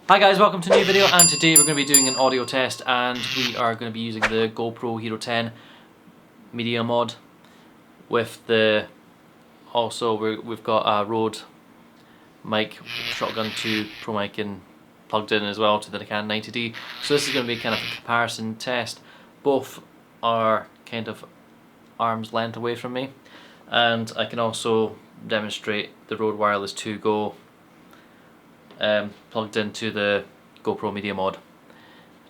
Hi guys, welcome to a new video, and today we're going to be doing an audio test, and we are going to be using the GoPro Hero 10 Media Mod with the, we've got a Rode mic, Shotgun 2 Pro mic plugged in as well to the Canon 90D. So this is going to be kind of a comparison test. Both are kind of arm's length away from me, and I can also demonstrate the Rode Wireless 2 Go plugged into the GoPro Media Mod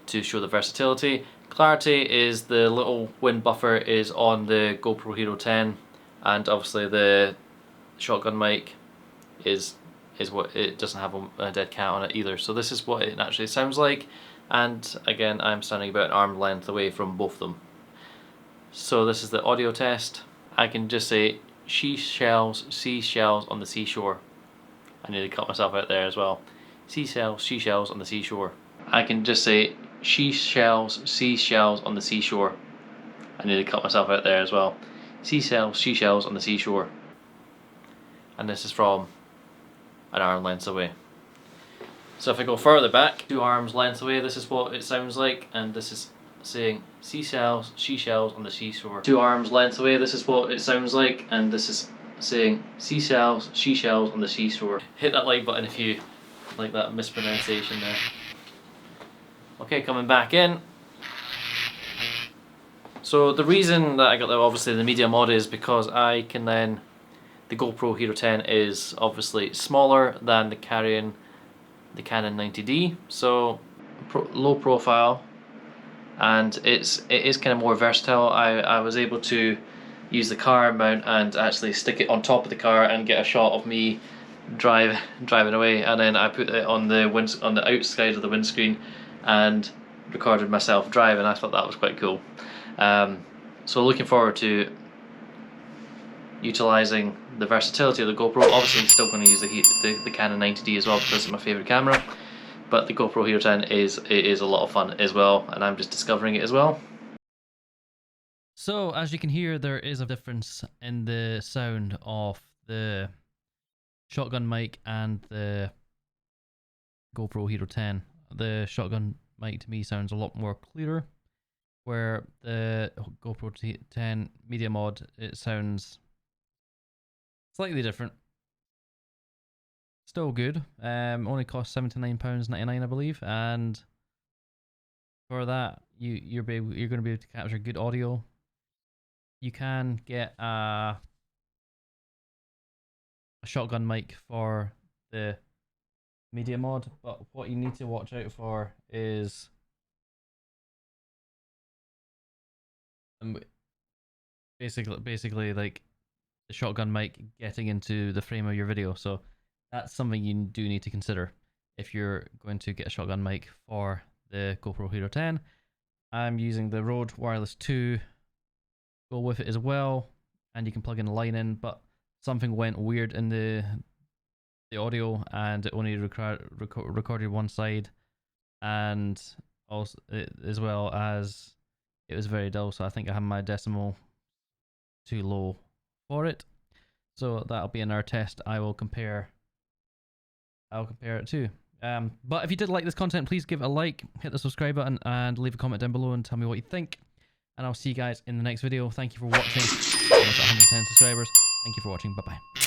to show the versatility. Clarity is the little wind buffer is on the GoPro Hero 10, and obviously the shotgun mic is what it doesn't have a dead cat on it either. So this is what it actually sounds like, and again I'm standing about an arm length away from both of them. So this is the audio test. I can just say seashells on the seashore. I need to cut myself out there as well. Seashells on the seashore. I can just say seashells on the seashore. I need to cut myself out there as well. Seashells on the seashore. And this is from an arm length away. So if I go further back, 2 arms length away, this is what it sounds like, and this is saying seashells on the seashore. 2 arms length away, this is what it sounds like, and this is saying seashells on the seashore. Hit that like button if you like that mispronunciation there. Okay, coming back in. So the reason that I got obviously the media mod is because I can then, the GoPro Hero 10 is obviously smaller than the Canon 90D, so low profile, and it is kind of more versatile. I was able to use the car mount and actually stick it on top of the car and get a shot of me driving away, and then I put it on the outside of the windscreen and recorded myself driving. I thought that was quite cool. So looking forward to utilising the versatility of the GoPro. Obviously I'm still going to use the Canon 90D as well because it's my favourite camera, but the GoPro Hero 10 is a lot of fun as well, and I'm just discovering it as well. So as you can hear, there is a difference in the sound of the shotgun mic and the GoPro Hero 10. The shotgun mic to me sounds a lot more clearer, where the GoPro 10 Media Mod, it sounds slightly different. Still good. Only costs £79.99 I believe, and for that you're going to be able to capture good audio. You can get a shotgun mic for the media mod, but what you need to watch out for is basically like the shotgun mic getting into the frame of your video. So that's something you do need to consider if you're going to get a shotgun mic for the GoPro Hero 10. I'm using the Rode Wireless 2 Go with it as well, and you can plug in a line in, but something went weird in the audio, and it only recorded one side, and also as well as it was very dull, so I think I have my decimal too low for it. So that'll be in our test. I'll compare it to. But if you did like this content, please give it a like, hit the subscribe button, and leave a comment down below and tell me what you think. And I'll see you guys in the next video. Thank you for watching. Almost at 110 subscribers. Thank you for watching. Bye bye.